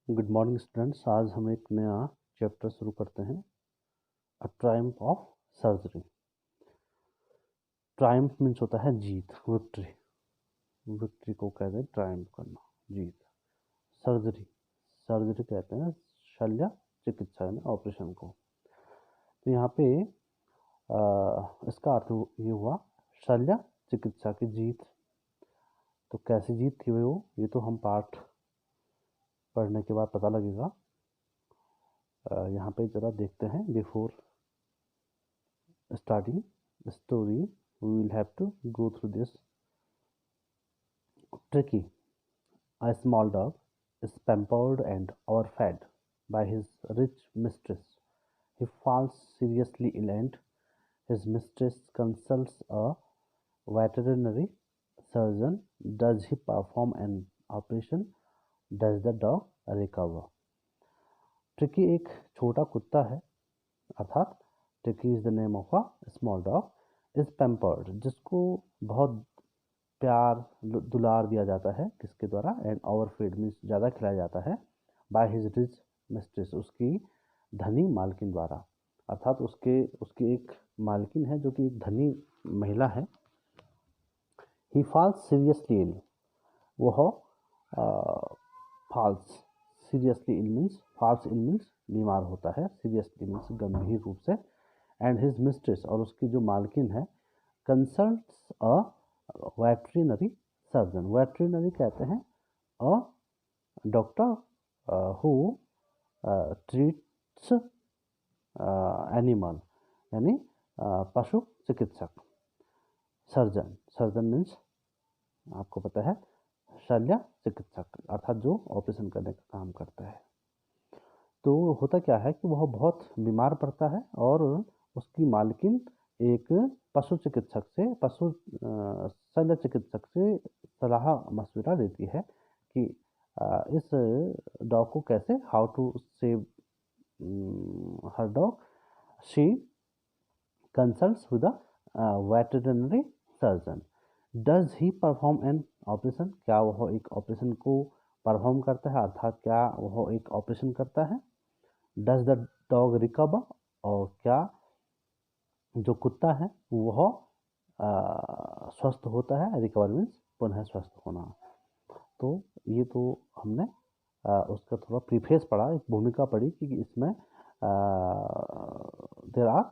Good morning students. आज हम एक नया चैप्टर शुरू करते हैं, a triumph of surgery. Triumph means होता है जीत, विक्ट्री। विक्ट्री को कहते हैं ट्रायम्फ करना, जीत। सर्जरी, सर्जरी कहते हैं शल्य चिकित्सा यानी ऑपरेशन को। तो यहाँ पे इसका अर्थ ये हुआ शल्य चिकित्सा की जीत। तो कैसी जीत थी वो, ये तो हम पाठ पढ़ने के बाद पता लगेगा। यहाँ पे जरा देखते हैं। Before starting the story, we will have to go through this. Tricky, a small dog, is pampered and overfed by his rich mistress. He falls seriously ill and his mistress consults a veterinary surgeon. Does he perform an operation? Does the dog recover? Tricky एक छोटा कुत्ता है, अर्थात tricky is the name of a small dog, is pampered, जिसको बहुत प्यार दुलार दिया जाता है, किसके द्वारा, एंड ओवरफीड मीन्स ज़्यादा खिलाया जाता है, बाय हिज रिच मिस्ट्रेस, उसकी धनी मालकिन द्वारा। अर्थात उसकी एक मालकिन है जो कि एक धनी महिला है। ही फॉल्स सीरियसली इल, वह falls seriously ill means, falls ill means बीमार होता है, सीरियसली मीन्स गंभीर रूप से, एंड हिज मिस्ट्रेस और उसकी जो मालकिन है, कंसल्ट्स अ वेटरिनरी सर्जन। वेटरिनरी कहते हैं a doctor who treats animal, यानी पशु चिकित्सक। सर्जन, सर्जन मीन्स आपको पता है शल्य चिकित्सक, अर्थात जो ऑपरेशन करने का काम करता है। तो होता क्या है कि वह बहुत बीमार पड़ता है और उसकी मालकिन एक पशु चिकित्सक से, शल्य चिकित्सक से सलाह मशविरा देती है कि इस डॉग को कैसे, how to save her dog. She consults with a veterinary surgeon. Does he perform an operation, क्या वह एक ऑपरेशन को परफॉर्म करता है, अर्थात क्या वह एक ऑपरेशन करता है। डज द डॉग रिकवर, और क्या जो कुत्ता है वह स्वस्थ होता है। रिकवर मीन्स पुनः स्वस्थ होना। तो ये तो हमने उसका थोड़ा प्रीफेस पढ़ा, एक भूमिका पढ़ी कि इसमें there are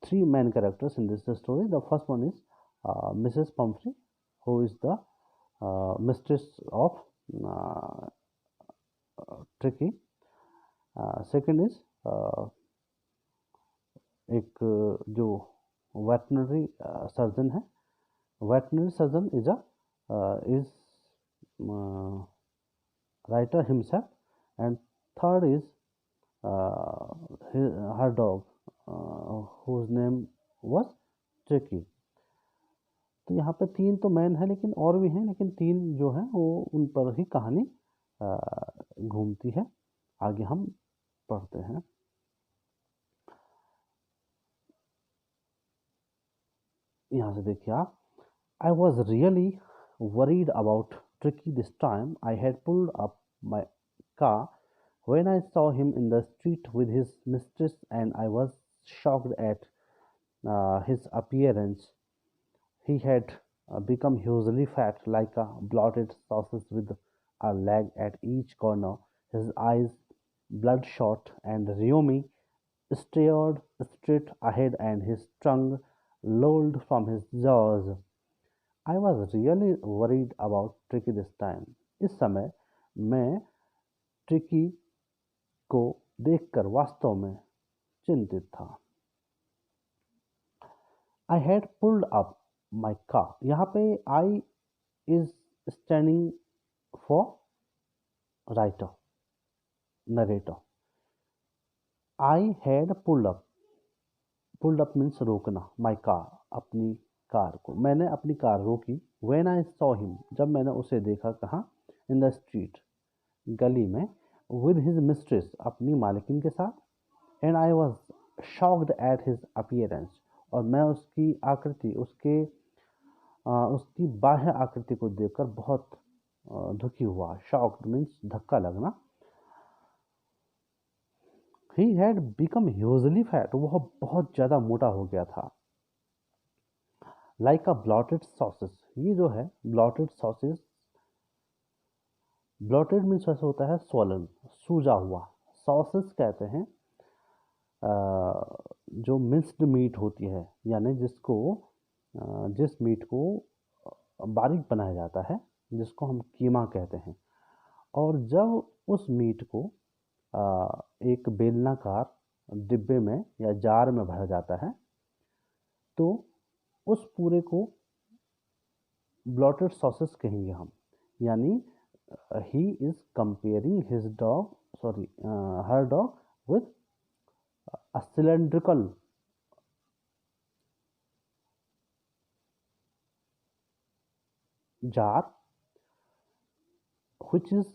three main characters in this story. The first one is Mrs. Pumphrey, who is the mistress of Tricky. Second is एक जो वेटनरी सर्जन है, veterinary surgeon is writer himself, and third is her dog whose name was Tricky. तो यहाँ पे तीन तो man है, लेकिन और भी हैं, लेकिन तीन जो हैं वो उन पर ही कहानी घूमती है। आगे हम पढ़ते हैं। यहाँ से देखिए आप, I was really worried about Tricky this time. I had pulled up my car when I saw him in the street with his mistress, and I was shocked at his appearance. He had become hugely fat, like a bloated sausage with a leg at each corner. His eyes, bloodshot and rheumy, stared straight ahead, and his tongue lolled from his jaws. I was really worried about Tricky this time. इस समय मैं tricky को देखकर वास्तव में चिंतित था। I had pulled up my car. यहाँ पे I is standing for writer, narrator. I had pulled up. Pulled up means रोकना. My car, अपनी कार को, मैंने अपनी कार रोकी। When I saw him, जब मैंने उसे देखा, कहाँ, in the street, गली में, with his mistress, अपनी मालकिन के साथ, and I was shocked at his appearance, और मैं उसकी आकृति, उसकी बाह्य आकृति को देखकर बहुत दुखी हुआ, शॉक्ड मीन्स धक्का लगना। He had become hugely fat, वह बहुत ज़्यादा मोटा हो गया था। लाइक अ ब्लॉटेड सॉसेस, ये जो है ब्लॉटेड सॉसेस, ब्लॉटेड मीन्स ऐसा होता है स्वलन, सूजा हुआ। सॉसेस कहते हैं जो मिक्स्ड मीट होती है, यानी जिसको जिस मीट को बारीक बनाया जाता है, जिसको हम कीमा कहते हैं। और जब उस मीट को एक बेलनाकार डिब्बे में या जार में भरा जाता है, तो उस पूरे को ब्लॉटेड सॉसेस कहेंगे हम। यानी he is comparing his dog sorry her dog with a cylindrical jar which is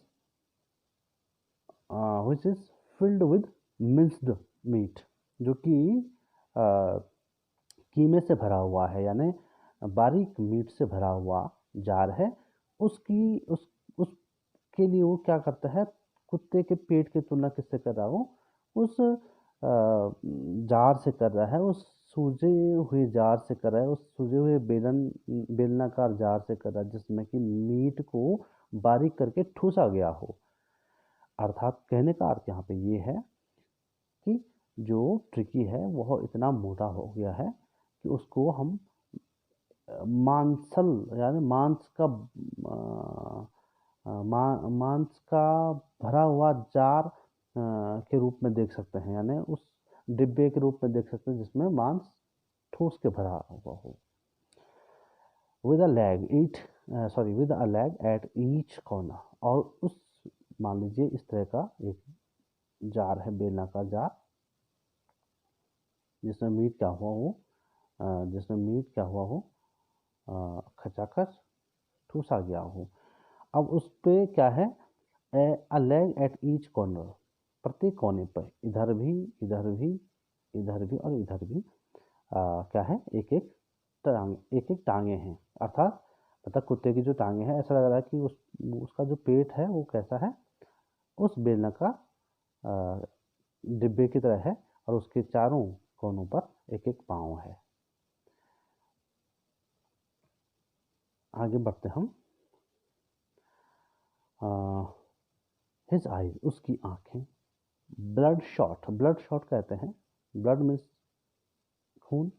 filled with minced meat, जो कि कीमे से भरा हुआ है, यानी बारीक मीट से भरा हुआ जार है। उसके लिए वो क्या करता है, कुत्ते के पेट की तुलना किससे कर रहा हूँ, उस जार से कर रहा है, उस सूजे हुए जार से कर रहा है, उस सूजे हुए बेलनाकार जार से कर रहा है, जिसमें कि मीट को बारीक करके ठूसा गया हो। अर्थात कहने का अर्थ यहाँ पे ये है कि जो ट्रिकी है वह इतना मोटा हो गया है कि उसको हम मांसल यानी मांस का भरा हुआ जार के रूप में देख सकते हैं, यानी उस डिब्बे के रूप में देख सकते हैं जिसमें मांस ठूस के भरा हुआ हो। With a leg at each corner, और उस मान लीजिए इस तरह का एक जार है, बेलनाकार जार, जिसमें मीट क्या हुआ हो खचाखच ठूसा गया हो। अब उस पे क्या है, a leg at each corner, प्रत्येक कोने पर इधर भी इधर भी इधर भी और इधर भी क्या है, एक एक टांगे हैं। अर्थात मतलब कुत्ते की जो टांगे हैं, ऐसा लग रहा है कि उसका जो पेट है वो कैसा है, उस बेलनाकार डिब्बे की तरह है, और उसके चारों कोनों पर एक एक पाँव है। आगे बढ़ते हम। हिज आईज, उसकी आंखें, ब्लड शॉट कहते हैं, ब्लड मीन्स खून,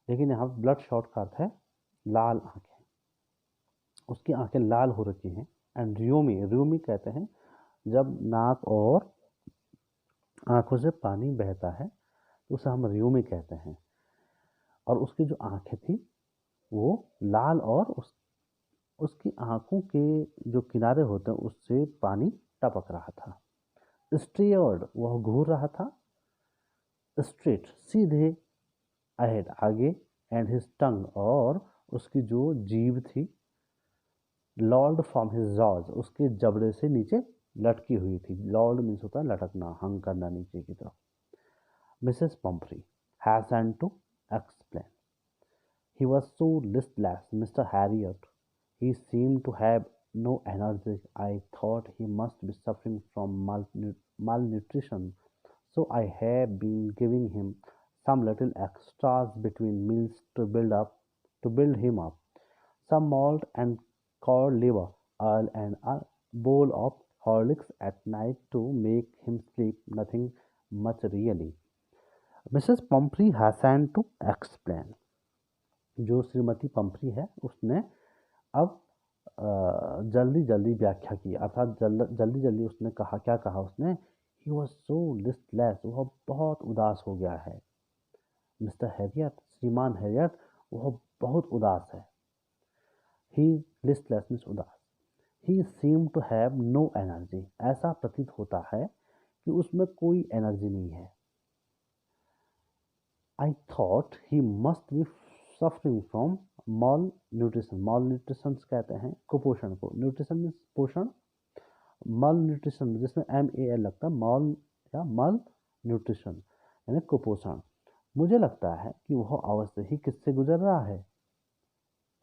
लेकिन यहाँ ब्लड शॉट का अर्थ है लाल आंखें। उसकी आंखें लाल हो रखी हैं। एंड रियोमी कहते हैं जब नाक और आंखों से पानी बहता है तो उसे हम रियोमी कहते हैं। और उसकी जो आंखें थी वो लाल, और उसकी आंखों के जो किनारे होते हैं उससे पानी टपक रहा था। स्ट्रेयर्ड, वह घूर रहा था। स्ट्रेट, सीधे। अहेड, आगे। एंड हिज टंग, और उसकी जो जीभ थी, लॉर्ड फ्रॉम हिज जॉज, उसके जबड़े से नीचे लटकी हुई थी। लॉर्ड मीन्स होता है लटकना, हंग करना नीचे की तरफ। Mrs Pumphrey has to explain, he was so listless, Mr. Harriot. He seemed to have no energy. I thought he must be suffering from malnutrition, so I have been giving him some little extras between meals to build him up. Some malt and cod liver oil and a bowl of Horlicks at night to make him sleep. Nothing much really. Mrs. Pumphrey hastened to explain. जो श्रीमती पंपरी है उसने अब जल्दी जल्दी व्याख्या की, अर्थात जल्दी जल्दी उसने कहा, क्या कहा उसने, ही वॉज सो लिस्टलेस, वह बहुत उदास हो गया है। मिस्टर हैरियट, श्रीमान हैरियट, वह बहुत उदास है। ही लिस्टलेस मीन्स उदास। He seem to have no energy, ऐसा प्रतीत होता है कि उसमें कोई एनर्जी नहीं है। I thought he must be suffering from mall nutrition कहते हैं कुपोषण को। न्यूट्रिशन मीन्स पोषण, मल न्यूट्रिशन जिसमें MAL लगता है, मॉल या मल न्यूट्रिशन यानी कुपोषण। मुझे लगता है कि वह अवश्य ही किससे गुजर रहा है,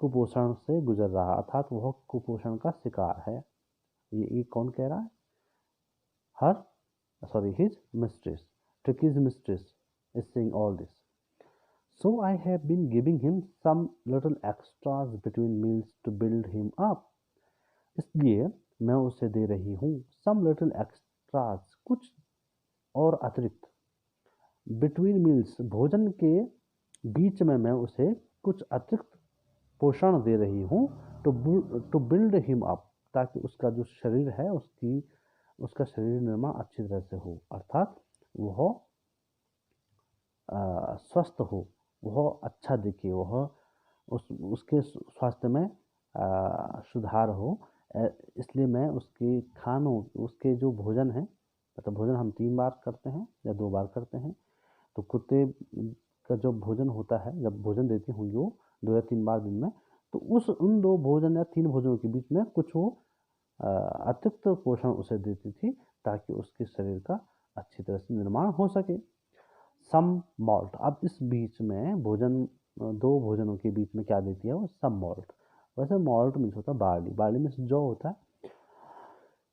कुपोषण से गुजर रहा, अर्थात वह कुपोषण का शिकार है। ये कौन कह रहा है? his mistress, Tricky's mistress is saying all this. So I have been giving him some little extras between meals to build him up. इसलिए मैं उसे दे रही हूँ some little extras, कुछ और अतिरिक्त, between meals, भोजन के बीच में मैं उसे कुछ अतिरिक्त पोषण दे रही हूँ, to build him up, ताकि उसका जो शरीर है उसका शरीर निर्माण अच्छी तरह से हो, अर्थात वह स्वस्थ हो, वह अच्छा दिखे, वह उसके स्वास्थ्य में सुधार हो। इसलिए मैं उसके खानों, उसके जो भोजन है, मतलब भोजन हम 3 बार करते हैं या 2 बार करते हैं, तो कुत्ते का जो भोजन होता है, जब भोजन देती हूँ वो 2 या 3 बार दिन में, तो उन 2 भोजन या 3 भोजनों के बीच में कुछ वो अतिरिक्त पोषण उसे देती थी, ताकि उसके शरीर का अच्छी तरह से निर्माण हो सके। सम मॉल्ट, अब इस बीच में भोजन, 2 भोजनों के बीच में क्या देती है वो? सम मॉल्ट। वैसे मॉल्ट मीन्स होता है बार्ली, बार्ली मीन्स जौ होता है,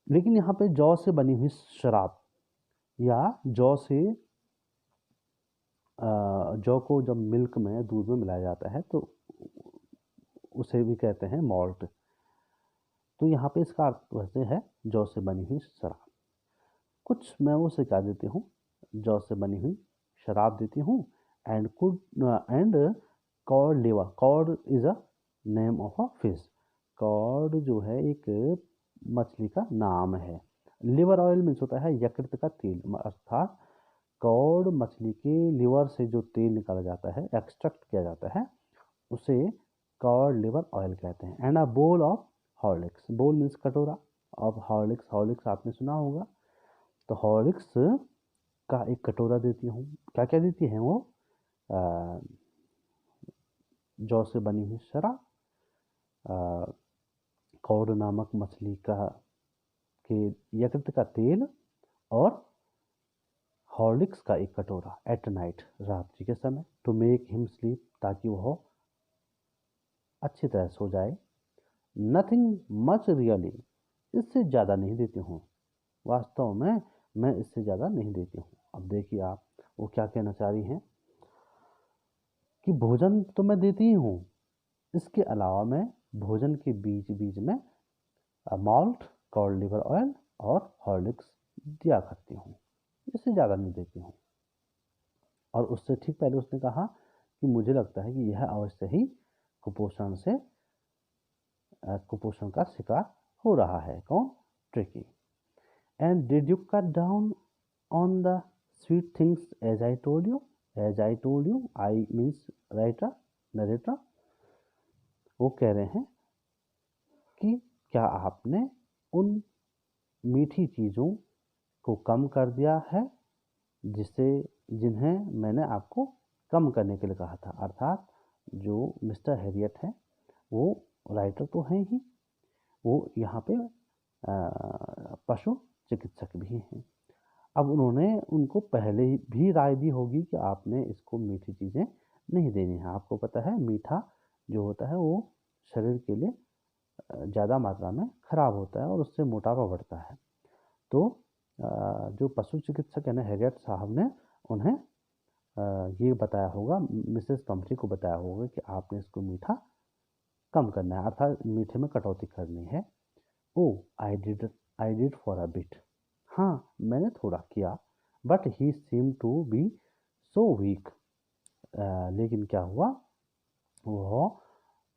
लेकिन यहाँ पे जौ से बनी हुई शराब या जौ को जब मिल्क में, दूध में मिलाया जाता है तो उसे भी कहते हैं मॉल्ट। तो यहाँ पे इसका अर्थ वैसे है जौ से बनी हुई शराब। कुछ मैं वो सिखा देती हूँ, जौ से बनी हुई शराब देती हूँ। And cod liver, cod is a name of a fish, cod जो है एक मछली का नाम है। लिवर ऑयल मीन्स होता है यकृत का तेल, अर्थात कॉड मछली के लिवर से जो तेल निकाला जाता है, एक्सट्रैक्ट किया जाता है, उसे कॉड लिवर ऑयल कहते हैं। And a bowl of Horlicks, बोल मीन्स कटोरा, ऑफ हॉर्लिक्स, हॉर्लिक्स आपने सुना होगा, तो हॉर्लिक्स का एक कटोरा देती हूँ। क्या क्या देती हैं वो? जौ से बनी हुई शराब, कॉड नामक मछली के यकृत का तेल, और हॉर्लिक्स का एक कटोरा एट नाइट, रात्रि के समय, टू मेक हिम स्लीप, ताकि वह अच्छी तरह सो जाए। नथिंग मच रियली, इससे ज़्यादा नहीं देती हूँ, वास्तव में मैं इससे ज़्यादा नहीं देती हूँ। अब देखिए आप, वो क्या कहना चाह रही हैं कि भोजन तो मैं देती ही हूँ, इसके अलावा मैं भोजन के बीच बीच में मॉल्ट, कॉड लिवर ऑयल और हॉर्लिक्स दिया करती हूँ, इससे ज़्यादा नहीं देती हूँ। और उससे ठीक पहले उसने कहा कि मुझे लगता है कि यह अवश्य ही कुपोषण का शिकार हो रहा है। कौन? Tricki. And did you cut down on the sweet things as I told you? As I told you, I means writer, narrator. वो कह रहे हैं कि क्या आपने उन मीठी चीज़ों को कम कर दिया है जिन्हें मैंने आपको कम करने के लिए कहा था। अर्थात जो मिस्टर हैरियट है वो राइटर तो हैं ही, वो यहाँ पे पशु चिकित्सक भी हैं। अब उन्होंने उनको पहले भी राय दी होगी कि आपने इसको मीठी चीज़ें नहीं देनी है। आपको पता है मीठा जो होता है वो शरीर के लिए ज़्यादा मात्रा में खराब होता है और उससे मोटापा बढ़ता है। तो जो पशु चिकित्सक है ना, हैरियट साहब ने उन्हें ये बताया होगा, मिसेस पंपरी को बताया होगा कि आपने इसको मीठा कम करना है, अर्थात मीठे में कटौती करनी है। Oh I did for a bit, हाँ मैंने थोड़ा किया, but he seem to be so weak, लेकिन क्या हुआ, वह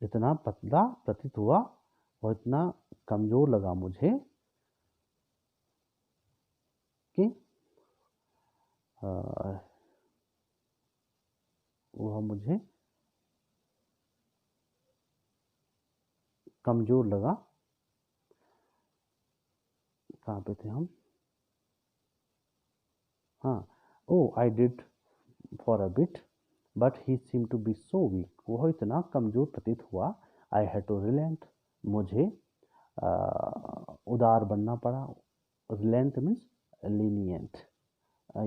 इतना पतला प्रतीत हुआ और इतना कमज़ोर लगा मुझे कि वह मुझे कमज़ोर लगा। कहाँ पे थे हम? हाँ, oh I did for a bit but he seem to be so weak, वह इतना कमज़ोर प्रतीत हुआ। आई हैड टू रिलेंट, मुझे उदार बनना पड़ा। रिलेंट मीन्स लीनियंट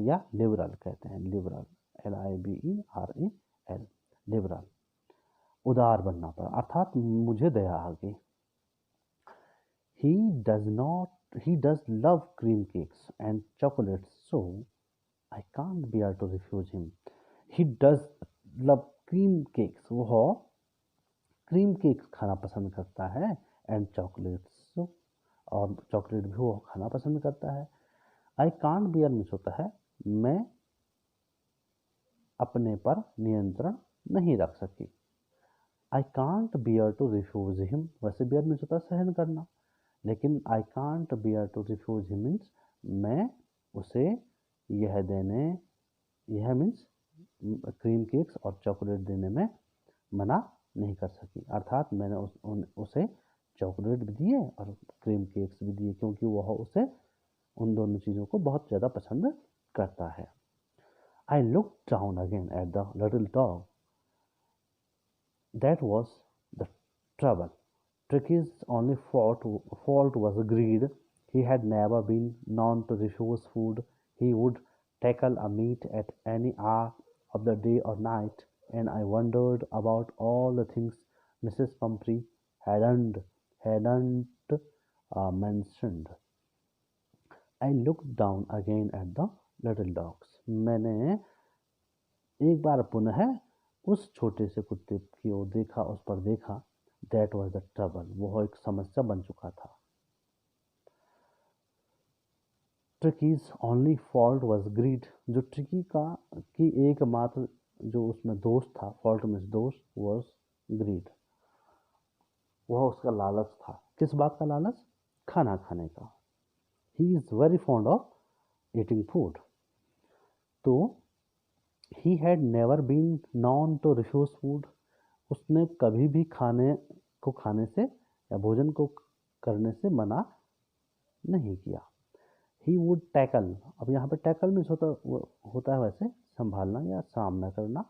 या लिबरल कहते हैं, लिबरल, LIBERAL, लिबरल। उदार बनना पड़ा, अर्थात मुझे दया आ गई। He does love cream cakes and chocolates, so I can't bear to refuse him. He does love cream cakes. वह क्रीम केक्स खाना पसंद करता है, एंड चॉकलेट्स, और चॉकलेट भी वो खाना पसंद करता है। आई कांट बियर मीन्स होता है मैं अपने पर नियंत्रण नहीं रख सकी। I can't bear to refuse him, वैसे बियर मीन्स होता है सहन करना, लेकिन I can't bear to refuse him means मैं उसे यह मीन्स क्रीम केक्स और चॉकलेट देने में मना नहीं कर सकी, अर्थात मैंने उसे चॉकलेट भी दिए और क्रीम केक्स भी दिए, क्योंकि वह उसे उन दोनों चीज़ों को बहुत ज़्यादा पसंद करता है। I look down again at the little dog, that was the trouble. Tricky's only fault was greed. He had never been known to refuse food. He would tackle a meat at any hour of the day or night, and I wondered about all the things Mrs. Pumphrey hadn't mentioned. I looked down again at the little dogs. मैंने एक बार पुनः उस छोटे से कुत्ते की ओर देखा, उस पर देखा। That was the trouble. वह एक समस्या बन चुका था। Tricky's only fault was greed. जो ट्रिकी की एकमात्र जो उसमें दोष था, फॉल्ट में दोष, was greed. वह उसका लालच था। किस बात का लालच? खाना खाने का। He is very fond of eating food. तो he had never been known to refuse food. उसने कभी भी खाने से या भोजन को करने से मना नहीं किया। ही वुड टैकल, अब यहाँ पे टैकल मीन्स होता है वैसे संभालना या सामना करना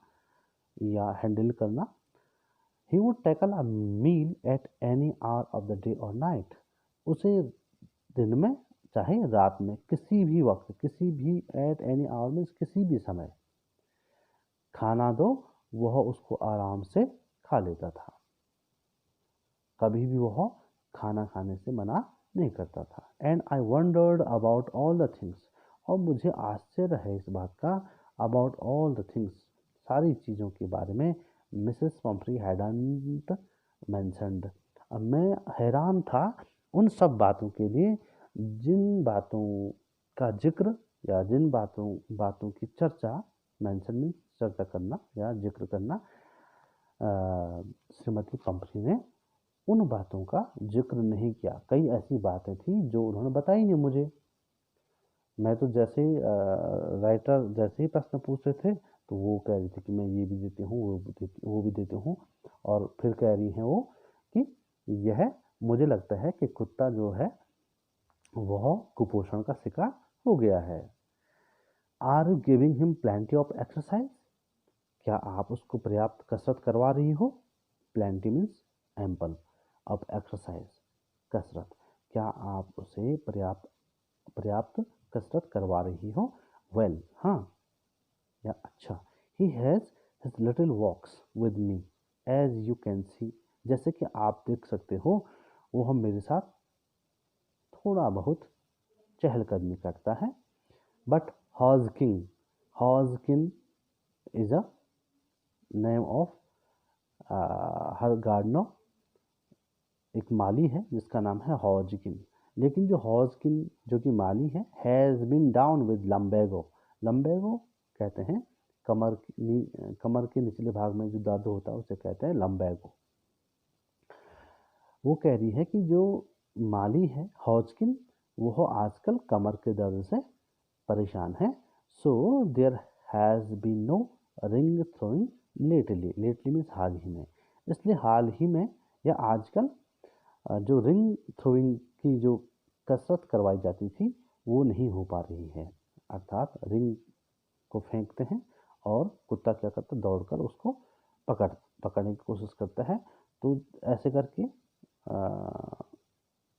या हैंडल करना। He would tackle a meal at any hour of the day और नाइट। उसे दिन में चाहे रात में किसी भी वक्त, किसी भी एट एनी आवर मीन्स किसी भी समय खाना दो, वह उसको आराम से खा लेता था। कभी भी वह खाना खाने से मना नहीं करता था। And I wandered about all the things, और मुझे आश्चर्य है इस बात का, अबाउट ऑल द थिंग्स, सारी चीज़ों के बारे में, मिसेस पम्फ्री हैडंट मेंशन्ड। अब मैं हैरान था उन सब बातों के लिए जिन बातों का जिक्र या जिन बातों की चर्चा, मेंशन मीन्स चर्चा करना या जिक्र करना, श्रीमती पम्फ्री ने उन बातों का जिक्र नहीं किया। कई ऐसी बातें थी जो उन्होंने बताई नहीं मुझे। मैं तो जैसे राइटर जैसे ही प्रश्न पूछते थे तो वो कह रही थी कि मैं ये भी देती हूँ, वो भी देती हूँ, और फिर कह रही हैं वो कि यह मुझे लगता है कि कुत्ता जो है वह कुपोषण का शिकार हो गया है। Are you giving him plenty of exercise? क्या आप उसको पर्याप्त कसरत करवा रही हो? Plenty means ample, of exercise कसरत, क्या आप उसे पर्याप्त कसरत करवा रही हो? वेल, हाँ या अच्छा। He has his little walks with me as you can see, जैसे कि आप देख सकते हो वो मेरे साथ थोड़ा बहुत चहलकदमी करता है। But Hodgkin is a name of her gardener, एक माली है जिसका नाम है हॉजकिन, लेकिन जो हॉजकिन जो कि माली है, has been down with lumbago. Lumbago कहते हैं कमर के निचले भाग में जो दर्द होता है उसे कहते हैं लम्बेगो। वो कह रही है कि जो माली है हॉजकिन, वो आजकल कमर के दर्द से परेशान है। So there has been no ring throwing lately means हाल ही में, इसलिए हाल ही में या आजकल जो रिंग थ्रोइंग की जो कसरत करवाई जाती थी वो नहीं हो पा रही है। अर्थात रिंग को फेंकते हैं और कुत्ता क्या करता है, दौड़कर उसको पकड़ने की कोशिश करता है। तो ऐसे करके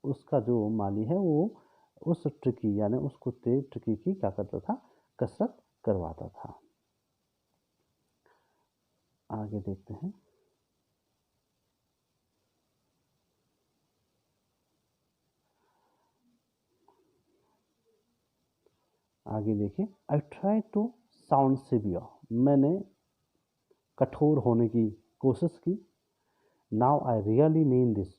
उसका जो माली है वो उस ट्रिकी यानी उस कुत्ते ट्रिकी की क्या करता था, कसरत करवाता था। आगे देखते हैं। आगे देखिए, I try to sound severe, मैंने कठोर होने की कोशिश की। Now I really mean this,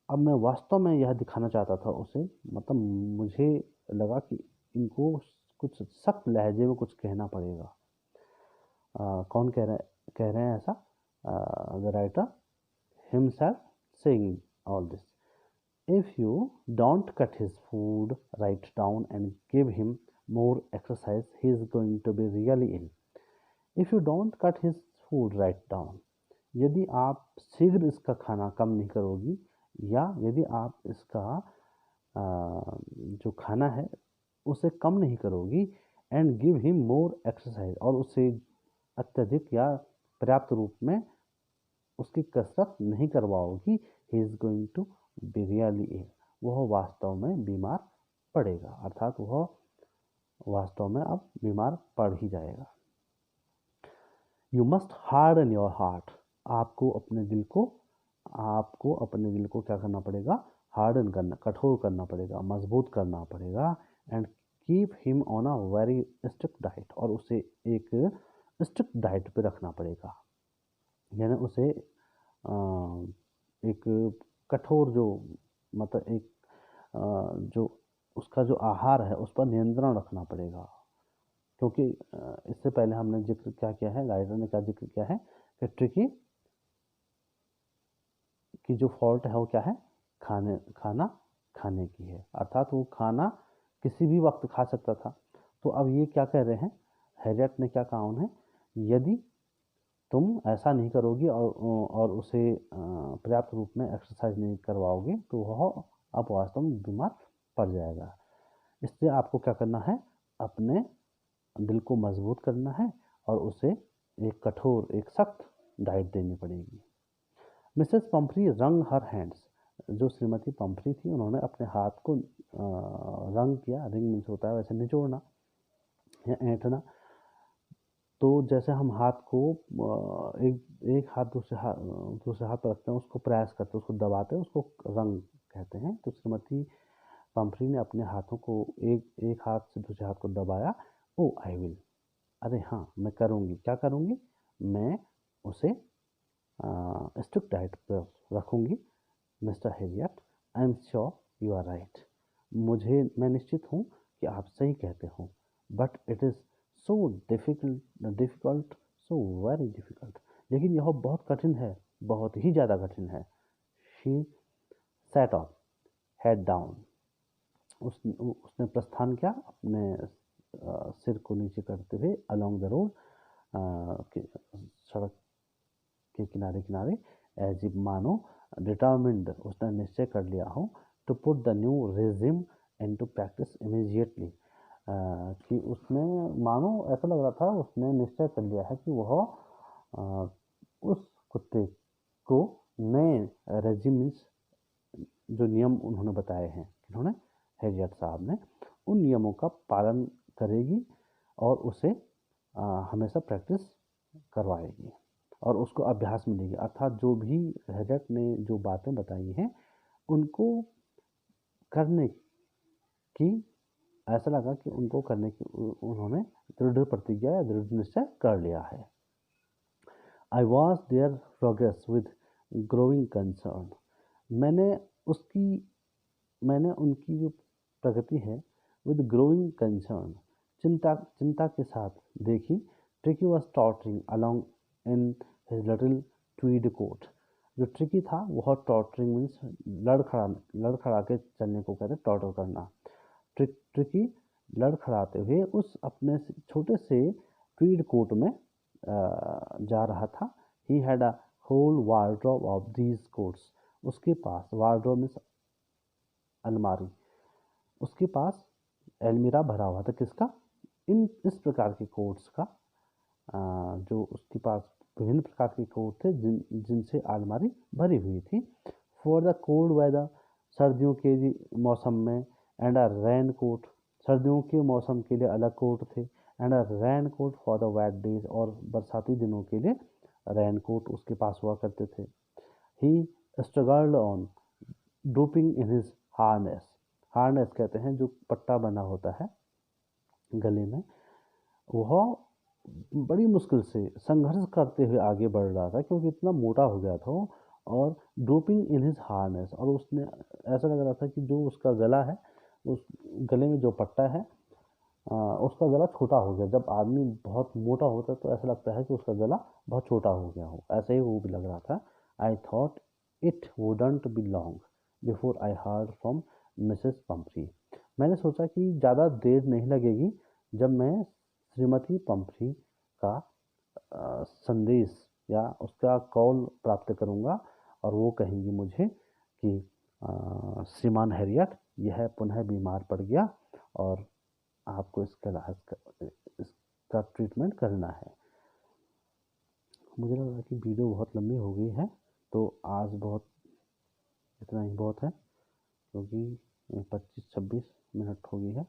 अब मैं वास्तव में यह दिखाना चाहता था उसे, मतलब मुझे लगा कि इनको कुछ सख्त लहजे में कुछ कहना पड़ेगा। कौन कह रहे हैं ऐसा? The writer himself saying all this. If you don't cut his food right down and give him more exercise, he is going to be really ill. If you don't cut his food right down, यदि आप शीघ्र इसका खाना कम नहीं करोगी, या यदि आप इसका जो खाना है उसे कम नहीं करोगी, and give him more exercise, और उसे अत्यधिक या पर्याप्त रूप में उसकी कसरत नहीं करवाओगी, he is going to be really ill, वह वास्तव में बीमार पड़ेगा, अर्थात वह वास्तव में अब बीमार पड़ ही जाएगा। You must harden your heart, आपको अपने दिल को क्या करना पड़ेगा? हार्डन करना, कठोर करना पड़ेगा, मजबूत करना पड़ेगा। And keep him on a very strict diet, और उसे एक स्ट्रिक्ट डाइट पे रखना पड़ेगा, यानी उसे एक कठोर जो मतलब एक जो उसका जो आहार है उस पर नियंत्रण रखना पड़ेगा। क्योंकि इससे पहले हमने जिक्र क्या किया है, राइटर ने क्या जिक्र किया है कि ट्रिकी की जो फॉल्ट है वो क्या है? खाना खाने की है, अर्थात वो खाना किसी भी वक्त खा सकता था। तो अब ये क्या कह रहे हैं, हैरियट ने क्या कहा उन्हें, यदि तुम ऐसा नहीं करोगी और उसे पर्याप्त रूप में एक्सरसाइज नहीं करवाओगे तो वह अब वास्तव में बीमार पड़ जाएगा। इसलिए आपको क्या करना है, अपने दिल को मजबूत करना है और उसे एक कठोर, एक सख्त डाइट देनी पड़ेगी। मिसेस पंफ्री रंग हर हैंड्स, जो श्रीमती पंफ्री थी उन्होंने अपने हाथ को रंग किया। रिंग मीन्स होता है वैसे निचोड़ना या ऐंठना। तो जैसे हम हाथ को एक हाथ दूसरे हाथ पर रखते हैं, उसको प्रेस करते हैं, उसको दबाते हैं, उसको रंग कहते हैं। तो श्रीमती पंफ्री ने अपने हाथों को एक हाथ से दूसरे हाथ को दबाया। ओ आई विल, अरे हाँ मैं करूँगी, क्या करूँगी, मैं उसे स्ट्रिक्ट डाइट पर रखूँगी। Mr Herriot, I am sure you are right, मैं निश्चित हूँ कि आप सही कहते हो, but it is so difficult, so very difficult, लेकिन यह बहुत कठिन है, बहुत ही ज़्यादा कठिन है। She set up, head down, उसने प्रस्थान किया अपने सिर को नीचे करते हुए अलोंग द रोड, सड़क के किनारे किनारे, एज इफ मानो डिटर्मिन्ड, उसने निश्चय कर लिया हो, to put the new regime into practice immediately, कि उसने मानो ऐसा लग रहा था उसने निश्चय कर लिया है कि वह उस कुत्ते को नए रेजिमेंट्स, जो नियम उन्होंने बताए हैं, इन्होंने हैरियट साहब ने, उन नियमों का पालन करेगी और उसे हमेशा प्रैक्टिस करवाएगी और उसको अभ्यास मिलेगी। अर्थात जो भी हैरियट ने जो बातें बताई हैं उनको करने की, ऐसा लगा कि उनको करने की उन्होंने दृढ़ प्रतिज्ञा या दृढ़ निश्चय कर लिया है। I watch there progress with growing concern, मैंने उनकी जो प्रगति है विद ग्रोइंग कंसर्न, चिंता के साथ देखी। Tricki was tottering along in his little tweed coat, जो ट्रिकी था वह टॉटरिंग मीन्स लड़खड़ा के चलने को कहते हैं, टॉटर करना। ट्रिकी लड़खड़ाते हुए उस अपने छोटे से ट्वीड कोट में जा रहा था। He had a whole wardrobe of these coats, उसके पास वार्डरोब मीन्स अलमारी, उसके पास अलमीरा भरा हुआ था, किसका, इस प्रकार के कोट्स का, जो उसके पास विभिन्न प्रकार के कोट थे जिनसे अलमारी भरी हुई थी। फॉर द कोल्ड वेदर, सर्दियों के मौसम में, एंड अ रेन कोट, सर्दियों के मौसम के लिए अलग कोट थे, and a rain coat for the wet days, और बरसाती दिनों के लिए रेन कोट उसके पास हुआ करते थे। He struggled on drooping in his harness, harness कहते हैं जो पट्टा बना होता है, गले में, वह बड़ी मुश्किल से संघर्ष करते हुए आगे बढ़ रहा था क्योंकि इतना मोटा हो गया था वो, और ड्रोपिंग इन हिज हार्नेस, और उसने ऐसा लग रहा था कि जो उसका गला है, उस गले में जो पट्टा है, उसका गला छोटा हो गया। जब आदमी बहुत मोटा होता है तो ऐसा लगता है कि उसका गला बहुत छोटा हो गया हो, ऐसे ही वो भी लग रहा था। I thought it wouldn't be long before I heard from Mrs Pomfrey. मैंने सोचा कि ज़्यादा देर नहीं लगेगी जब मैं श्रीमती पम्फ्री का संदेश या उसका कॉल प्राप्त करूंगा, और वो कहेंगी मुझे कि श्रीमान हैरियट यह पुनः बीमार पड़ गया और आपको इसका ट्रीटमेंट करना है। मुझे लग रहा है कि वीडियो बहुत लंबी हो गई है, तो आज बहुत इतना ही बहुत है, क्योंकि 25-26 मिनट हो गई है।